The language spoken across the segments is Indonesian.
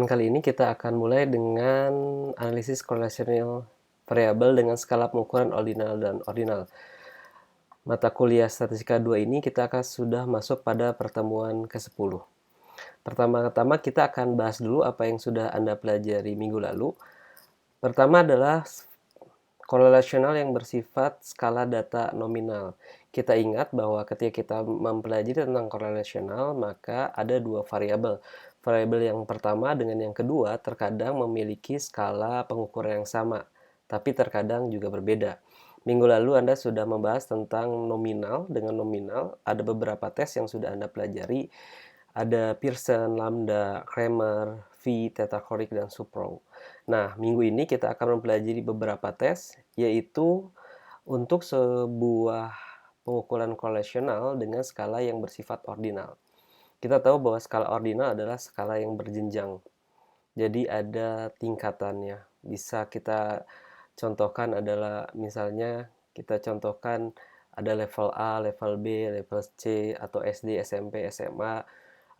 Kali ini kita akan mulai dengan analisis korelasional variabel dengan skala pengukuran ordinal dan ordinal. Mata kuliah Statistika 2 ini kita akan sudah masuk pada pertemuan ke-10. Pertama-tama kita akan bahas dulu apa yang sudah Anda pelajari minggu lalu. Pertama adalah korelasional yang bersifat skala data nominal. Kita ingat bahwa ketika kita mempelajari tentang korelasional, maka ada dua variabel. Variabel yang pertama dengan yang kedua terkadang memiliki skala pengukuran yang sama, tapi terkadang juga berbeda. Minggu lalu Anda sudah membahas tentang nominal. Dengan nominal, ada beberapa tes yang sudah Anda pelajari. Ada Pearson, Lambda, Kramer, V, Theta-Korik, dan Suprow. Nah, minggu ini kita akan mempelajari beberapa tes, yaitu untuk sebuah pengukuran korelasional dengan skala yang bersifat ordinal. Kita tahu bahwa skala ordinal adalah skala yang berjenjang. Jadi ada tingkatannya. Bisa kita contohkan adalah misalnya kita contohkan ada level A, level B, level C, atau SD, SMP, SMA,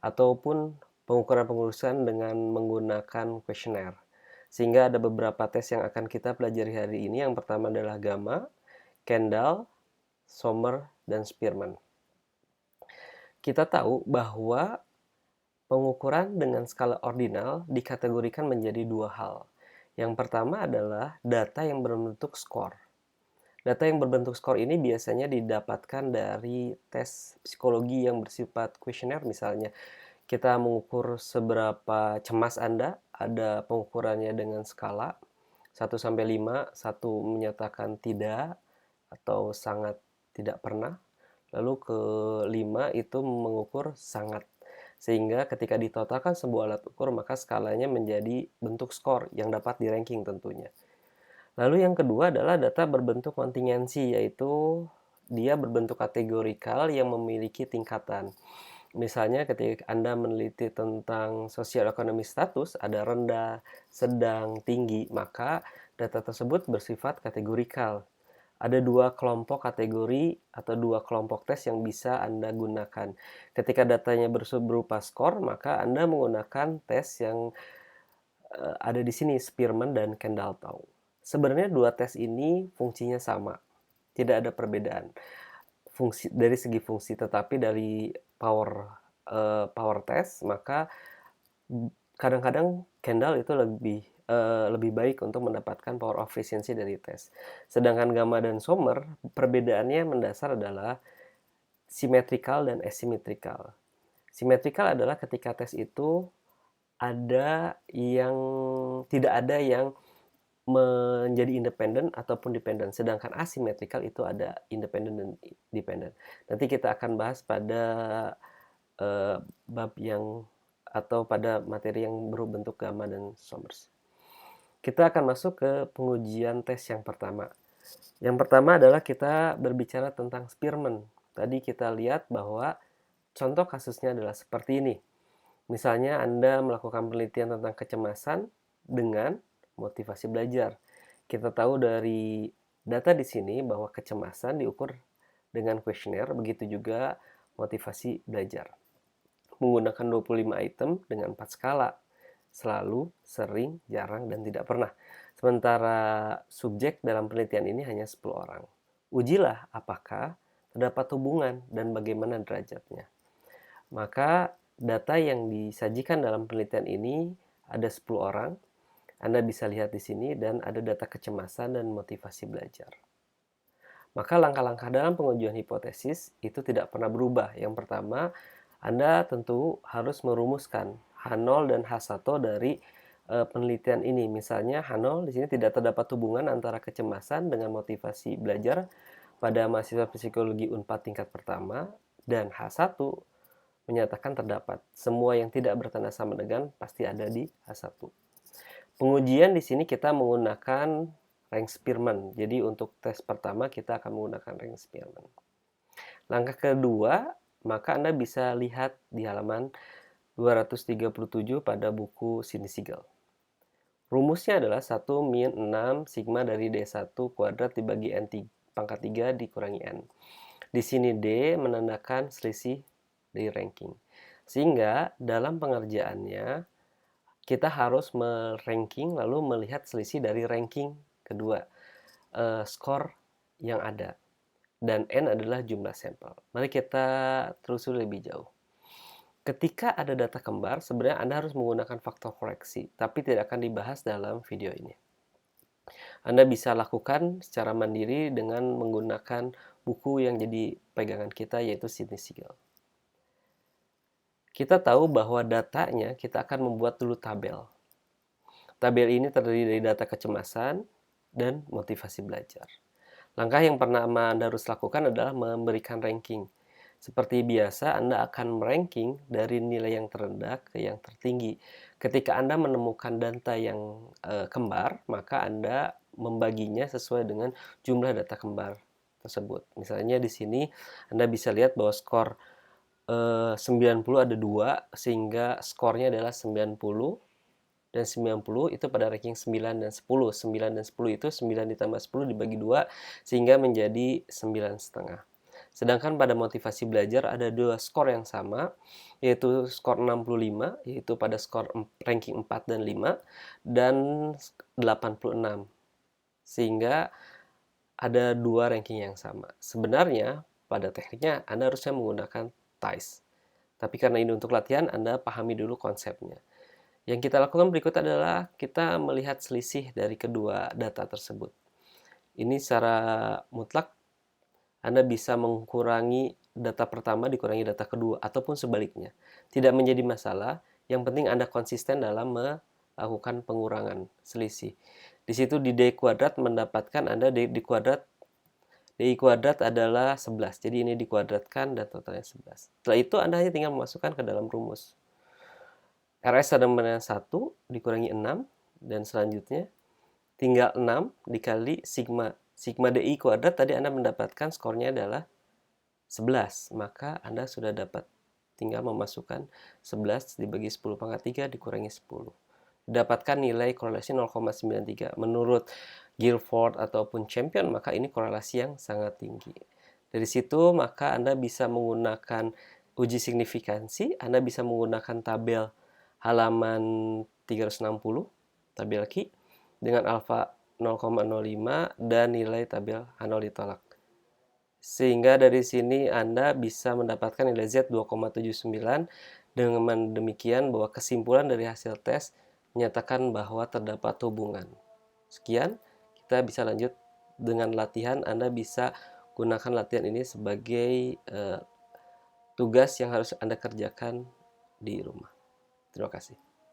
ataupun pengukuran-pengurusan dengan menggunakan kuesioner. Sehingga ada beberapa tes yang akan kita pelajari hari ini. Yang pertama adalah Gamma, Kendall, Sommer, dan Spearman. Kita tahu bahwa pengukuran dengan skala ordinal dikategorikan menjadi dua hal. Yang pertama adalah data yang berbentuk skor. Data yang berbentuk skor ini biasanya didapatkan dari tes psikologi yang bersifat kuesioner. Misalnya kita mengukur seberapa cemas Anda, ada pengukurannya dengan skala 1-5, 1 menyatakan tidak atau sangat tidak pernah. Lalu ke 5 itu mengukur sangat. Sehingga ketika ditotalkan sebuah alat ukur, maka skalanya menjadi bentuk skor yang dapat di-ranking tentunya. Lalu yang kedua adalah data berbentuk kontingensi, yaitu dia berbentuk kategorikal yang memiliki tingkatan. Misalnya ketika Anda meneliti tentang sosial ekonomi status, ada rendah, sedang, tinggi, maka data tersebut bersifat kategorikal. Ada dua kelompok kategori atau dua kelompok tes yang bisa Anda gunakan. Ketika datanya berupa skor, maka Anda menggunakan tes yang ada di sini, Spearman dan Kendall-Tau. Sebenarnya dua tes ini fungsinya sama, tidak ada perbedaan fungsi dari segi fungsi, tetapi dari power test, maka kadang-kadang Kendall itu lebih baik untuk mendapatkan power efficiency dari tes. Sedangkan Gamma dan Sommer, perbedaannya mendasar adalah simetrikal dan asimetrikal. Simetrikal adalah ketika tes itu ada yang tidak ada yang menjadi independen ataupun dependen. Sedangkan asimetrikal itu ada independen dan dependen. Nanti kita akan bahas pada bab yang atau pada materi yang berbentuk gamma dan Somers. Kita akan masuk ke pengujian tes yang pertama. Yang pertama adalah kita berbicara tentang Spearman. Tadi kita lihat bahwa contoh kasusnya adalah seperti ini. Misalnya Anda melakukan penelitian tentang kecemasan dengan motivasi belajar. Kita tahu dari data di sini bahwa kecemasan diukur dengan kuesioner, begitu juga motivasi belajar. Menggunakan 25 item dengan 4 skala. Selalu, sering, jarang, dan tidak pernah. Sementara subjek dalam penelitian ini hanya 10 orang. Ujilah apakah terdapat hubungan dan bagaimana derajatnya. Maka data yang disajikan dalam penelitian ini ada 10 orang. Anda bisa lihat di sini dan ada data kecemasan dan motivasi belajar. Maka langkah-langkah dalam pengujian hipotesis itu tidak pernah berubah. Yang pertama, Anda tentu harus merumuskan H0 dan H1 dari penelitian ini. Misalnya H0 di sini tidak terdapat hubungan antara kecemasan dengan motivasi belajar pada mahasiswa psikologi Unpad tingkat pertama, dan H1 menyatakan terdapat. Semua yang tidak bertanda sama dengan pasti ada di H1. Pengujian di sini kita menggunakan rank Spearman. Jadi untuk tes pertama kita akan menggunakan rank Spearman. Langkah kedua, maka Anda bisa lihat di halaman 237 pada buku Sidney Siegel. Rumusnya adalah 1 min 6 sigma dari D1 kuadrat dibagi N pangkat 3 dikurangi N. Di sini D menandakan selisih dari ranking. Sehingga dalam pengerjaannya kita harus meranking lalu melihat selisih dari ranking kedua, skor yang ada. Dan N adalah jumlah sampel. Mari kita telusuri lebih jauh. Ketika ada data kembar, sebenarnya Anda harus menggunakan faktor koreksi, tapi tidak akan dibahas dalam video ini. Anda bisa lakukan secara mandiri dengan menggunakan buku yang jadi pegangan kita, yaitu Sidney Siegel. Kita tahu bahwa datanya kita akan membuat dulu tabel. Tabel ini terdiri dari data kecemasan dan motivasi belajar. Langkah yang pertama Anda harus lakukan adalah memberikan ranking. Seperti biasa, Anda akan meranking dari nilai yang terendah ke yang tertinggi. Ketika Anda menemukan data yang kembar, maka Anda membaginya sesuai dengan jumlah data kembar tersebut. Misalnya di sini Anda bisa lihat bahwa skor 90 ada 2, sehingga skornya adalah 90. Dan 90 itu pada ranking 9 dan 10. 9 dan 10 itu 9 ditambah 10 dibagi 2 sehingga menjadi 9,5. Sedangkan pada motivasi belajar ada dua skor yang sama, yaitu skor 65, yaitu pada skor ranking 4 dan 5, dan 86. Sehingga ada dua ranking yang sama. Sebenarnya pada tekniknya Anda harusnya menggunakan TICE. Tapi karena ini untuk latihan, Anda pahami dulu konsepnya. Yang kita lakukan berikut adalah kita melihat selisih dari kedua data tersebut. Ini secara mutlak Anda bisa mengurangi data pertama dikurangi data kedua ataupun sebaliknya. Tidak menjadi masalah, yang penting Anda konsisten dalam melakukan pengurangan selisih. Di situ di D kuadrat mendapatkan Anda D kuadrat adalah 11. Jadi ini dikuadratkan dan totalnya 11. Setelah itu Anda hanya tinggal memasukkan ke dalam rumus. RS sama dengan 1 dikurangi 6, dan selanjutnya tinggal 6 dikali sigma. Sigma DI kuadrat tadi Anda mendapatkan skornya adalah 11, maka Anda sudah dapat tinggal memasukkan 11 dibagi 10 pangkat 3 dikurangi 10. Dapatkan nilai korelasi 0,93. Menurut Guilford ataupun Champion, maka ini korelasi yang sangat tinggi. Dari situ maka Anda bisa menggunakan uji signifikansi, Anda bisa menggunakan tabel halaman 360, tabel Q, dengan alfa 0,05 dan nilai tabel H0 ditolak. Sehingga dari sini Anda bisa mendapatkan nilai Z 2,79. Dengan demikian bahwa kesimpulan dari hasil tes menyatakan bahwa terdapat hubungan. Sekian, kita bisa lanjut dengan latihan. Anda bisa gunakan latihan ini sebagai tugas yang harus Anda kerjakan di rumah. Terima kasih.